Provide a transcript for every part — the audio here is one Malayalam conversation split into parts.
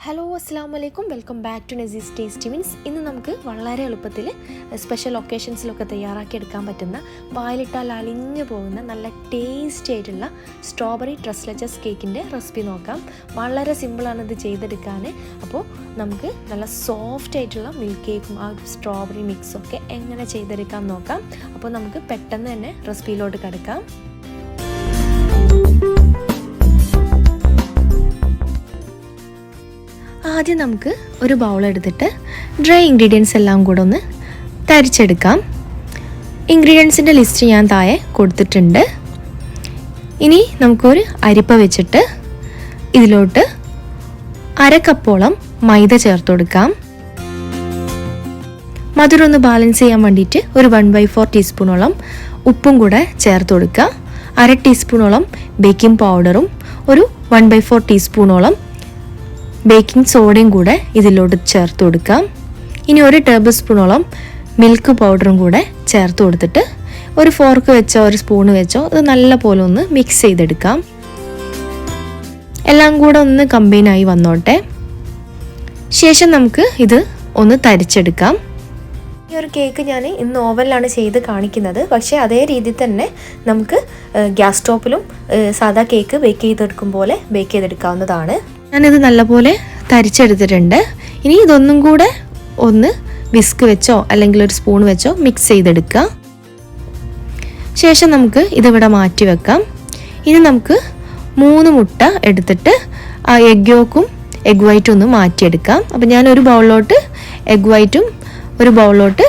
ഹലോ അസ്സലാമു അലൈക്കും, വെൽക്കം ബാക്ക് ടു നസീസ് ടേസ്റ്റി മീൻസ്. ഇന്ന് നമുക്ക് വളരെ എളുപ്പത്തിൽ സ്പെഷ്യൽ ഒക്കേഷൻസിലൊക്കെ തയ്യാറാക്കി എടുക്കാൻ പറ്റുന്ന വായിലിട്ടാൽ അലിഞ്ഞു പോകുന്ന നല്ല ടേസ്റ്റി ആയിട്ടുള്ള സ്ട്രോബെറി ട്രസ്ലെച്ചസ് കേക്കിൻ്റെ റെസിപ്പി നോക്കാം. വളരെ സിമ്പിളാണ് ഇത് ചെയ്തെടുക്കാൻ. അപ്പോൾ നമുക്ക് നല്ല സോഫ്റ്റ് ആയിട്ടുള്ള മിൽക്ക് കേക്കും ആ സ്ട്രോബെറി മിക്സും ഒക്കെ എങ്ങനെ ചെയ്തെടുക്കാൻ നോക്കാം. അപ്പോൾ നമുക്ക് പെട്ടെന്ന് തന്നെ റെസിപ്പിയിലോട്ട് കിടക്കാം. ആദ്യം നമുക്ക് ഒരു ബൗൾ എടുത്തിട്ട് ഡ്രൈ ഇൻഗ്രീഡിയൻസ് എല്ലാം കൂടെ ഒന്ന് തരിച്ചെടുക്കാം. ഇൻഗ്രീഡിയൻസിൻ്റെ ലിസ്റ്റ് ഞാൻ താഴെ കൊടുത്തിട്ടുണ്ട്. ഇനി നമുക്കൊരു അരിപ്പ വെച്ചിട്ട് ഇതിലോട്ട് 1/2 കപ്പോളം മൈദ ചേർത്ത് കൊടുക്കാം. മധുരം ഒന്ന് ബാലൻസ് ചെയ്യാൻ വേണ്ടിയിട്ട് ഒരു 1/4 ടീസ്പൂണോളം ഉപ്പും കൂടെ ചേർത്ത് കൊടുക്കുക. 1/2 ടീസ്പൂണോളം ബേക്കിംഗ് പൗഡറും ഒരു 1/4 ടീസ്പൂണോളം ബേക്കിംഗ് സോഡയും കൂടെ ഇതിലോട്ട് ചേർത്ത് കൊടുക്കാം. ഇനി 1 ടേബിൾ സ്പൂണോളം മിൽക്ക് പൗഡറും കൂടെ ചേർത്ത് കൊടുത്തിട്ട് ഒരു ഫോർക്ക് വെച്ചോ ഒരു സ്പൂണ് വെച്ചോ ഇത് നല്ല പോലെ ഒന്ന് മിക്സ് ചെയ്തെടുക്കാം. എല്ലാം കൂടെ ഒന്ന് കമ്പൈനായി വന്നോട്ടെ. ശേഷം നമുക്ക് ഇത് ഒന്ന് തരിച്ചെടുക്കാം. ഈ ഒരു കേക്ക് ഞാൻ ഇന്ന് ഓവനിലാണ് ചെയ്ത് കാണിക്കുന്നത്. പക്ഷേ അതേ രീതിയിൽ തന്നെ നമുക്ക് ഗ്യാസ് സ്റ്റോപ്പിലും സാധാ കേക്ക് ബേക്ക് ചെയ്തെടുക്കും പോലെ ബേക്ക് ചെയ്തെടുക്കാവുന്നതാണ്. ഞാനിത് നല്ലപോലെ തരിച്ചെടുത്തിട്ടുണ്ട്. ഇനി ഇതൊന്നും കൂടെ ഒന്ന് വിസ്ക് വെച്ചോ അല്ലെങ്കിൽ ഒരു സ്പൂൺ വെച്ചോ മിക്സ് ചെയ്തെടുക്കുക. ശേഷം നമുക്ക് ഇതിവിടെ മാറ്റി വെക്കാം. ഇനി നമുക്ക് 3 മുട്ട എടുത്തിട്ട് ആ എഗ് യോക്കും എഗ് വൈറ്റും ഒന്ന് മാറ്റിയെടുക്കാം. അപ്പോൾ ഞാൻ ഒരു ബൗളിലോട്ട് എഗ് വൈറ്റും ഒരു ബൗളിലോട്ട്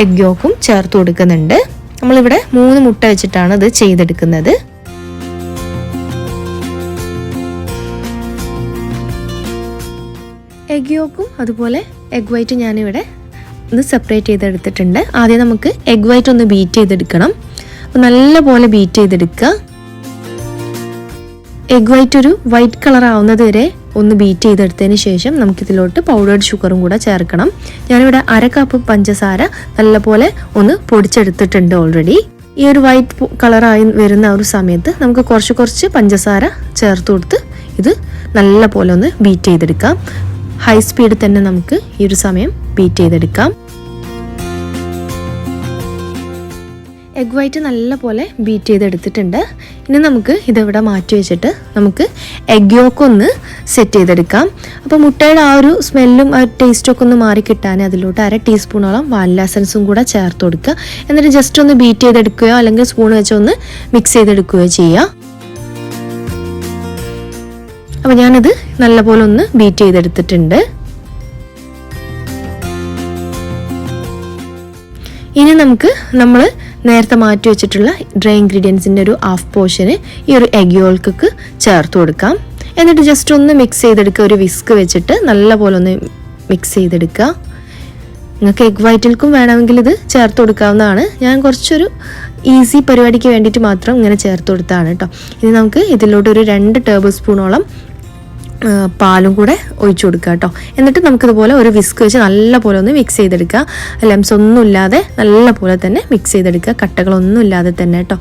എഗ് യോക്കും ചേർത്ത് കൊടുക്കുന്നുണ്ട്. നമ്മളിവിടെ 3 മുട്ട വെച്ചിട്ടാണ് ഇത് ചെയ്തെടുക്കുന്നത്. എഗ് യോക്കും അതുപോലെ എഗ് വൈറ്റും ഞാനിവിടെ ഒന്ന് സെപ്പറേറ്റ് ചെയ്തെടുത്തിട്ടുണ്ട്. ആദ്യം നമുക്ക് എഗ് വൈറ്റ് ഒന്ന് ബീറ്റ് ചെയ്തെടുക്കണം. അപ്പോൾ നല്ലപോലെ ബീറ്റ് ചെയ്തെടുക്കുക. എഗ് വൈറ്റ് ഒരു വൈറ്റ് കളർ ആവുന്നത് വരെ ഒന്ന് ബീറ്റ് ചെയ്തെടുത്തതിന് ശേഷം നമുക്കിതിലോട്ട് പൗഡേർഡ് ഷുഗറും കൂടെ ചേർക്കണം. ഞാനിവിടെ 1/2 കപ്പ് പഞ്ചസാര നല്ലപോലെ ഒന്ന് പൊടിച്ചെടുത്തിട്ടുണ്ട് ഓൾറെഡി. ഈ ഒരു വൈറ്റ് കളറായി വരുന്ന ഒരു സമയത്ത് നമുക്ക് കുറച്ച് പഞ്ചസാര ചേർത്ത് കൊടുത്ത് ഇത് നല്ലപോലെ ഒന്ന് ബീറ്റ് ചെയ്തെടുക്കാം. ഹൈ സ്പീഡിൽ തന്നെ നമുക്ക് ഈ ഒരു സമയം ബീറ്റ് ചെയ്തെടുക്കാം. എഗ് വൈറ്റ് നല്ലപോലെ ബീറ്റ് ചെയ്തെടുത്തിട്ടുണ്ട്. ഇനി നമുക്ക് ഇതിവിടെ മാറ്റി വെച്ചിട്ട് നമുക്ക് എഗ് യോക്ക് ഒന്ന് സെറ്റ് ചെയ്തെടുക്കാം. അപ്പോൾ മുട്ടയുടെ ആ ഒരു സ്മെല്ലും ആ ടേസ്റ്റൊക്കെ ഒന്ന് മാറി കിട്ടാൻ അതിലോട്ട് 1/2 ടീസ്പൂണോളം വാനില എസൻസും കൂടെ ചേർത്ത് കൊടുക്കുക. എന്നിട്ട് ജസ്റ്റ് ഒന്ന് ബീറ്റ് ചെയ്തെടുക്കുകയോ അല്ലെങ്കിൽ സ്പൂൺ വെച്ചൊന്ന് മിക്സ് ചെയ്തെടുക്കുകയോ ചെയ്യുക. അപ്പോൾ ഞാനിത് നല്ലപോലെ ഒന്ന് ബീറ്റ് ചെയ്തെടുത്തിട്ടുണ്ട്. ഇനി നമുക്ക് നമ്മൾ നേരത്തെ മാറ്റി വെച്ചിട്ടുള്ള ഡ്രൈ ഇൻഗ്രീഡിയൻസിൻ്റെ ഒരു ഹാഫ് പോർഷന് ഈ ഒരു എഗ് യോൾക്ക് ചേർത്ത് കൊടുക്കാം. എന്നിട്ട് ജസ്റ്റ് ഒന്ന് മിക്സ് ചെയ്തെടുക്കുക. ഒരു വിസ്ക് വെച്ചിട്ട് നല്ലപോലെ ഒന്ന് മിക്സ് ചെയ്തെടുക്കുക. നിങ്ങൾക്ക് എഗ് വൈറ്റിൽക്കും വേണമെങ്കിൽ ഇത് ചേർത്ത് കൊടുക്കാവുന്നതാണ്. ഞാൻ കുറച്ചൊരു ഈസി പരിപാടിക്ക് വേണ്ടിയിട്ട് മാത്രം ഇങ്ങനെ ചേർത്ത് കൊടുത്താണ് കേട്ടോ. ഇനി നമുക്ക് ഇതിലോട്ട് ഒരു 2 ടേബിൾ സ്പൂണോളം പാലും കൂടെ ഒഴിച്ചു കൊടുക്കുക കേട്ടോ. എന്നിട്ട് നമുക്കിതുപോലെ ഒരു വിസ്ക് വെച്ച് നല്ലപോലെ ഒന്ന് മിക്സ് ചെയ്തെടുക്കുക. ലംസ് ഒന്നും ഇല്ലാതെ നല്ലപോലെ തന്നെ മിക്സ് ചെയ്തെടുക്കുക. കട്ടകളൊന്നും ഇല്ലാതെ തന്നെ കേട്ടോ.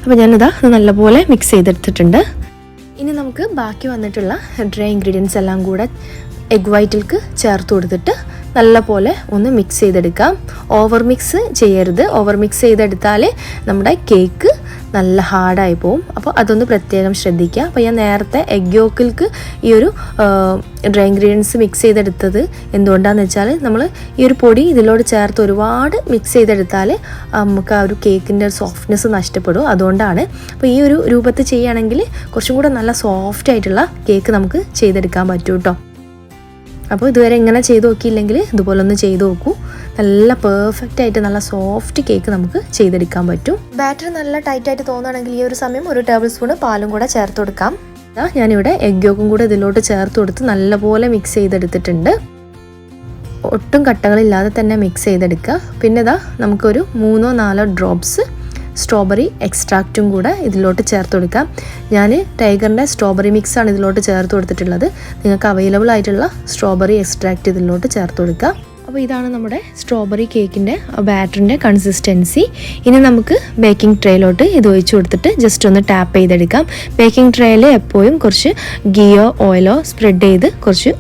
അപ്പോൾ ഞാനിതാ നല്ലപോലെ മിക്സ് ചെയ്തെടുത്തിട്ടുണ്ട്. ഇനി നമുക്ക് ബാക്കി വന്നിട്ടുള്ള ഡ്രൈ ഇൻഗ്രീഡിയൻസ് എല്ലാം കൂടെ എഗ് വൈറ്റിൽക്ക് ചേർത്ത് കൊടുത്തിട്ട് നല്ലപോലെ ഒന്ന് മിക്സ് ചെയ്തെടുക്കാം. ഓവർ മിക്സ് ചെയ്യരുത്. ഓവർ മിക്സ് ചെയ്തെടുത്താൽ നമ്മുടെ കേക്ക് നല്ല ഹാർഡായി പോവും. അപ്പോൾ അതൊന്ന് പ്രത്യേകം ശ്രദ്ധിക്കുക. അപ്പോൾ ഞാൻ നേരത്തെ എഗ് യോക്കിൽക്ക് ഈ ഒരു ഡ്രൈ ഇൻഗ്രീഡിയൻസ് മിക്സ് ചെയ്തെടുത്തത് എന്തുകൊണ്ടാണെന്ന് വെച്ചാൽ നമ്മൾ ഈ ഒരു പൊടി ഇതിലോട്ട് ചേർത്ത് ഒരുപാട് മിക്സ് ചെയ്തെടുത്താൽ നമുക്ക് ആ ഒരു കേക്കിൻ്റെ സോഫ്റ്റ്നെസ് നഷ്ടപ്പെടും. അതുകൊണ്ടാണ്. അപ്പോൾ ഈ ഒരു രൂപത്തിൽ ചെയ്യുകയാണെങ്കിൽ കുറച്ചും കൂടെ നല്ല സോഫ്റ്റ് ആയിട്ടുള്ള കേക്ക് നമുക്ക് ചെയ്തെടുക്കാൻ പറ്റും കേട്ടോ. അപ്പോൾ ഇതുവരെ ഇങ്ങനെ ചെയ്ത് നോക്കിയില്ലെങ്കിൽ ഇതുപോലെ ഒന്ന് ചെയ്ത് നോക്കൂ. നല്ല പെർഫെക്റ്റ് ആയിട്ട് നല്ല സോഫ്റ്റ് കേക്ക് നമുക്ക് ചെയ്തെടുക്കാൻ പറ്റും. ബാറ്റർ നല്ല ടൈറ്റായിട്ട് തോന്നുകയാണെങ്കിൽ ഈ ഒരു സമയം 1 ടേബിൾ സ്പൂൺ പാലും കൂടെ ചേർത്ത് കൊടുക്കാം. ഞാനിവിടെ എഗ് യോക്കും കൂടെ ഇതിലോട്ട് ചേർത്ത് കൊടുത്ത് നല്ലപോലെ മിക്സ് ചെയ്തെടുത്തിട്ടുണ്ട്. ഒട്ടും കട്ടകളില്ലാതെ തന്നെ മിക്സ് ചെയ്തെടുക്കുക. പിന്നെ നമുക്കൊരു 3-4 ഡ്രോപ്സ് സ്ട്രോബെറി എക്സ്ട്രാക്റ്റും കൂടെ ഇതിലോട്ട് ചേർത്ത് കൊടുക്കാം. ഞാൻ ടൈഗറിൻ്റെ സ്ട്രോബെറി മിക്സാണ് ഇതിലോട്ട് ചേർത്ത് കൊടുത്തിട്ടുള്ളത്. നിങ്ങൾക്ക് അവൈലബിൾ ആയിട്ടുള്ള സ്ട്രോബെറി എക്സ്ട്രാക്റ്റ് ഇതിലോട്ട് ചേർത്ത് കൊടുക്കുക. അപ്പോൾ ഇതാണ് നമ്മുടെ സ്ട്രോബെറി കേക്കിൻ്റെ ബാറ്ററിൻ്റെ കൺസിസ്റ്റൻസി. ഇനി നമുക്ക് ബേക്കിംഗ് ട്രേയിലോട്ട് ഇത് ഒഴിച്ചു കൊടുത്തിട്ട് ജസ്റ്റ് ഒന്ന് ടാപ്പ് ചെയ്തെടുക്കാം. ബേക്കിംഗ് ട്രേയിൽ എപ്പോഴും കുറച്ച് ഗീയോ ഓയിലോ സ്പ്രെഡ് ചെയ്ത് കുറച്ച്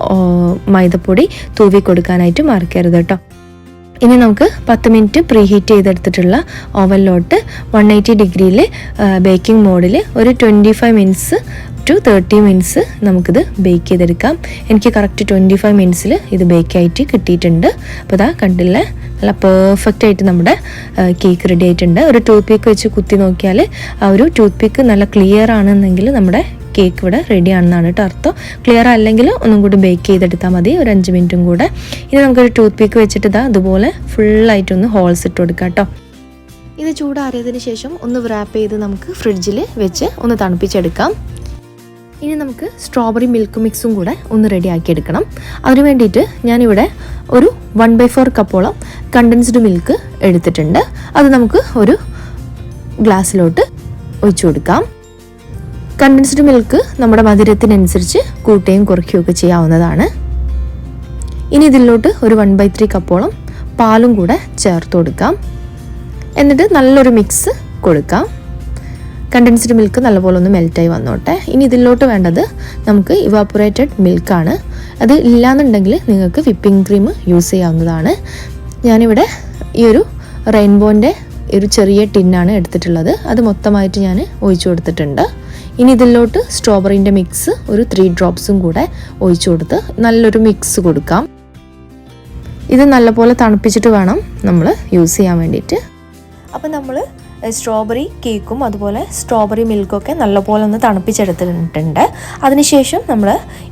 മൈദപ്പൊടി തൂവി കൊടുക്കാനായിട്ട് മറക്കരുത് കേട്ടോ. ഇനി നമുക്ക് 10 മിനിറ്റ് പ്രീ ഹീറ്റ് ചെയ്തെടുത്തിട്ടുള്ള ഓവനിലോട്ട് 180 ഡിഗ്രിയിൽ ബേക്കിംഗ് മോഡിൽ ഒരു 25 മിനിറ്റ്സ് ടു 30 മിനിറ്റ്സ് നമുക്കിത് ബേക്ക് ചെയ്തെടുക്കാം. എനിക്ക് കറക്റ്റ് 25 മിനിറ്റ്സിൽ ഇത് ബേക്കായിട്ട് കിട്ടിയിട്ടുണ്ട്. അപ്പോൾ ഇതാ കണ്ടില്ലേ, നല്ല പെർഫെക്റ്റ് ആയിട്ട് നമ്മുടെ കേക്ക് റെഡി ആയിട്ടുണ്ട്. ഒരു ടൂത്ത് പിക്ക് വെച്ച് കുത്തി നോക്കിയാൽ ആ ഒരു ടൂത്ത് പിക്ക് നല്ല ക്ലിയർ ആണെന്നെങ്കിൽ നമ്മുടെ കേക്ക് ഇവിടെ റെഡി ആണെന്നാണ് കേട്ടോ അർത്ഥം. ക്ലിയർ അല്ലെങ്കിൽ ഒന്നും കൂടി ബേക്ക് ചെയ്തെടുത്താൽ മതി, ഒരു 5 മിനിറ്റും കൂടെ. ഇനി നമുക്കൊരു ടൂത്ത് പിക്ക് വെച്ചിട്ട് ഇതാ അതുപോലെ ഫുള്ളായിട്ടൊന്ന് ഹോൾസ് ഇട്ട് കൊടുക്കാം കേട്ടോ. ഇത് ചൂടാറിയതിന് ശേഷം ഒന്ന് wrap ചെയ്ത് നമുക്ക് ഫ്രിഡ്ജിൽ വെച്ച് ഒന്ന് തണുപ്പിച്ചെടുക്കാം. ഇനി നമുക്ക് സ്ട്രോബെറി മിൽക്ക് മിക്സും കൂടെ ഒന്ന് റെഡിയാക്കി എടുക്കണം. അതിന് വേണ്ടിയിട്ട് ഞാനിവിടെ ഒരു 1/4 കപ്പോളം കണ്ടൻസ്ഡ് മിൽക്ക് എടുത്തിട്ടുണ്ട്. അത് നമുക്ക് ഒരു ഗ്ലാസ്സിലോട്ട് ഒഴിച്ചു കൊടുക്കാം. കണ്ടൻസ്ഡ് മിൽക്ക് നമ്മുടെ മധുരത്തിനനുസരിച്ച് കൂട്ടുകയും കുറയ്ക്കുകയൊക്കെ ചെയ്യാവുന്നതാണ്. ഇനി ഇതിലോട്ട് ഒരു 1/3 കപ്പോളം പാലും കൂടെ ചേർത്ത് കൊടുക്കാം. എന്നിട്ട് നല്ലൊരു മിക്സ് കൊടുക്കാം. കണ്ടൻസ്ഡ് മിൽക്ക് നല്ലപോലെ ഒന്ന് മെൽറ്റായി വന്നോട്ടെ. ഇനി ഇതിലോട്ട് വേണ്ടത് നമുക്ക് ഇവാപ്പറേറ്റഡ് മിൽക്കാണ്. അത് ഇല്ലാന്നുണ്ടെങ്കിൽ നിങ്ങൾക്ക് വിപ്പിംഗ് ക്രീം യൂസ് ചെയ്യാവുന്നതാണ്. ഞാനിവിടെ ഈ ഒരു റെയിൻബോൻ്റെ ഒരു ചെറിയ ടിന്നാണ് എടുത്തിട്ടുള്ളത്. അത് മൊത്തമായിട്ട് ഞാൻ ഒഴിച്ചു കൊടുത്തിട്ടുണ്ട്. ഇനി ഇതിലോട്ട് സ്ട്രോബെറിൻ്റെ മിക്സ് ഒരു 3 ഡ്രോപ്സും കൂടെ ഒഴിച്ചു കൊടുത്ത് നല്ലൊരു മിക്സ് കൊടുക്കാം. ഇത് നല്ലപോലെ തണുപ്പിച്ചിട്ട് വേണം നമ്മൾ യൂസ് ചെയ്യാൻ വേണ്ടിയിട്ട്. അപ്പം നമ്മൾ സ്ട്രോബെറി കേക്കും അതുപോലെ സ്ട്രോബെറി മിൽക്കൊക്കെ നല്ലപോലെ ഒന്ന് തണുപ്പിച്ചെടുത്തിട്ടുണ്ട്. അതിനുശേഷം നമ്മൾ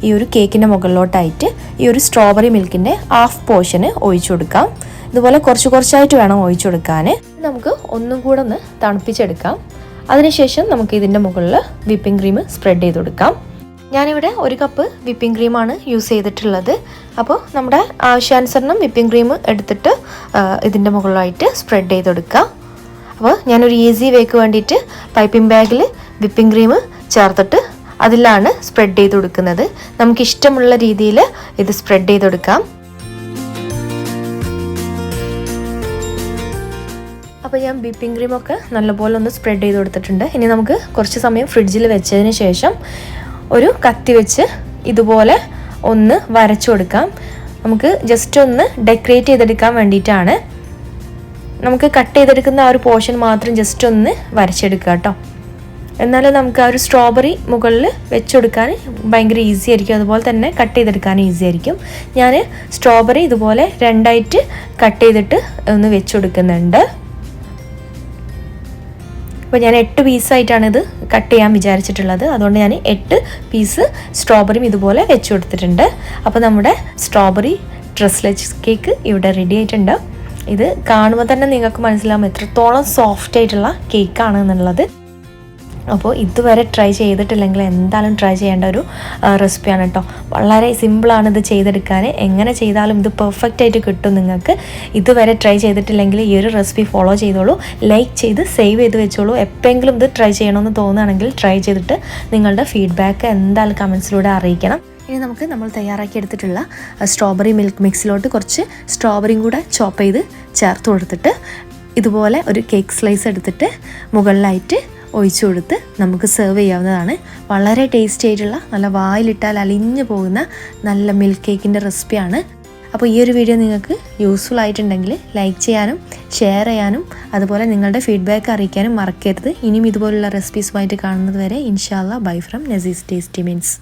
ഈ ഒരു കേക്കിൻ്റെ മുകളിലോട്ടായിട്ട് ഈ ഒരു സ്ട്രോബെറി മിൽക്കിൻ്റെ ഹാഫ് പോർഷന് ഒഴിച്ചു കൊടുക്കാം. ഇതുപോലെ കുറച്ച് കുറച്ചായിട്ട് വേണം ഒഴിച്ചു കൊടുക്കാൻ. നമുക്ക് ഒന്നും കൂടെ ഒന്ന് തണുപ്പിച്ചെടുക്കാം. അതിനുശേഷം നമുക്ക് ഇതിൻ്റെ മുകളിൽ വിപ്പിംഗ് ക്രീം സ്പ്രെഡ് ചെയ്ത് കൊടുക്കാം. ഞാനിവിടെ 1 കപ്പ് വിപ്പിംഗ് ക്രീമാണ് യൂസ് ചെയ്തിട്ടുള്ളത്. അപ്പോൾ നമ്മുടെ ആവശ്യാനുസരണം വിപ്പിംഗ് ക്രീം എടുത്തിട്ട് ഇതിൻ്റെ മുകളിലായിട്ട് സ്പ്രെഡ് ചെയ്ത് കൊടുക്കാം. അപ്പോൾ ഞാനൊരു ഈസി വേക്ക് വേണ്ടിയിട്ട് പൈപ്പിംഗ് ബാഗിൽ വിപ്പിംഗ് ക്രീം ചേർത്തിട്ട് അതിലാണ് സ്പ്രെഡ് ചെയ്ത് കൊടുക്കുന്നത്. നമുക്കിഷ്ടമുള്ള രീതിയിൽ ഇത് സ്പ്രെഡ് ചെയ്ത് കൊടുക്കാം. അപ്പോൾ ഞാൻ വിപ്പിംഗ് ക്രീമൊക്കെ നല്ലപോലെ ഒന്ന് സ്പ്രെഡ് ചെയ്ത് കൊടുത്തിട്ടുണ്ട്. ഇനി നമുക്ക് കുറച്ച് സമയം ഫ്രിഡ്ജിൽ വെച്ചതിന് ശേഷം ഒരു കത്തി വെച്ച് ഇതുപോലെ ഒന്ന് വരച്ചു കൊടുക്കാം. നമുക്ക് ജസ്റ്റ് ഒന്ന് ഡെക്കറേറ്റ് ചെയ്തെടുക്കാൻ വേണ്ടിയിട്ടാണ്. നമുക്ക് കട്ട് ചെയ്തെടുക്കുന്ന ആ ഒരു പോർഷൻ മാത്രം ജസ്റ്റ് ഒന്ന് വരച്ചെടുക്കുക കേട്ടോ. എന്നാലും നമുക്ക് ആ ഒരു സ്ട്രോബെറി മുകളിൽ വെച്ചുകൊടുക്കാൻ ഭയങ്കര ഈസി ആയിരിക്കും. അതുപോലെ തന്നെ കട്ട് ചെയ്തെടുക്കാൻ ഈസി ആയിരിക്കും. ഞാൻ സ്ട്രോബെറി ഇതുപോലെ 2ആയിട്ട് കട്ട് ചെയ്തിട്ട് ഒന്ന് വെച്ചുകൊടുക്കുന്നുണ്ട്. അപ്പോൾ ഞാൻ 8 പീസായിട്ടാണ് ഇത് കട്ട് ചെയ്യാൻ വിചാരിച്ചിട്ടുള്ളത്. അതുകൊണ്ട് ഞാൻ 8 പീസ് സ്ട്രോബെറിയും ഇതുപോലെ വെച്ച് കൊടുത്തിട്ടുണ്ട്. അപ്പോൾ നമ്മുടെ സ്ട്രോബെറി ട്രസ്ലെറ്റ് കേക്ക് ഇവിടെ റെഡി ആയിട്ടുണ്ട്. ഇത് കാണുമ്പോൾ തന്നെ നിങ്ങൾക്ക് മനസ്സിലാവും എത്രത്തോളം സോഫ്റ്റ് ആയിട്ടുള്ള കേക്കാണ് എന്നുള്ളത്. അപ്പോൾ ഇതുവരെ ട്രൈ ചെയ്തിട്ടില്ലെങ്കിൽ എന്തായാലും ട്രൈ ചെയ്യേണ്ട ഒരു റെസിപ്പിയാണ് കേട്ടോ. വളരെ സിമ്പിളാണ് ഇത് ചെയ്തെടുക്കാൻ. എങ്ങനെ ചെയ്താലും ഇത് പെർഫെക്റ്റ് ആയിട്ട് കിട്ടും നിങ്ങൾക്ക്. ഇതുവരെ ട്രൈ ചെയ്തിട്ടില്ലെങ്കിൽ ഈ ഒരു റെസിപ്പി ഫോളോ ചെയ്തോളൂ, ലൈക്ക് ചെയ്ത് സേവ് ചെയ്ത് വെച്ചോളൂ. എപ്പോഴെങ്കിലും ഇത് ട്രൈ ചെയ്യണമെന്ന് തോന്നുകയാണെങ്കിൽ ട്രൈ ചെയ്തിട്ട് നിങ്ങളുടെ ഫീഡ്ബാക്ക് എന്തായാലും കമൻസിലൂടെ അറിയിക്കണം. ഇനി നമുക്ക് നമ്മൾ തയ്യാറാക്കി എടുത്തിട്ടുള്ള സ്ട്രോബെറി മിൽക്ക് മിക്സിലോട്ട് കുറച്ച് സ്ട്രോബെറിയും കൂടെ ചോപ്പ് ചെയ്ത് ചേർത്ത് കൊടുത്തിട്ട് ഇതുപോലെ ഒരു കേക്ക് സ്ലൈസ് എടുത്തിട്ട് മുകളിലായിട്ട് ഒഴിച്ചു കൊടുത്ത് നമുക്ക് സെർവ് ചെയ്യാവുന്നതാണ്. വളരെ ടേസ്റ്റി ആയിട്ടുള്ള നല്ല വായിലിട്ടാൽ അലിഞ്ഞു പോകുന്ന നല്ല മിൽക്ക് കേക്കിൻ്റെ റെസിപ്പിയാണ്. അപ്പോൾ ഈ ഒരു വീഡിയോ നിങ്ങൾക്ക് യൂസ്ഫുൾ ആയിട്ടുണ്ടെങ്കിൽ ലൈക്ക് ചെയ്യാനും ഷെയർ ചെയ്യാനും അതുപോലെ നിങ്ങളുടെ ഫീഡ്ബാക്ക് അറിയിക്കാനും മറക്കരുത്. ഇനിയും ഇതുപോലുള്ള റെസിപ്പീസുമായിട്ട് കാണുന്നത് വരെ ഇൻഷാ അല്ലാ bye from Nasees tasty means.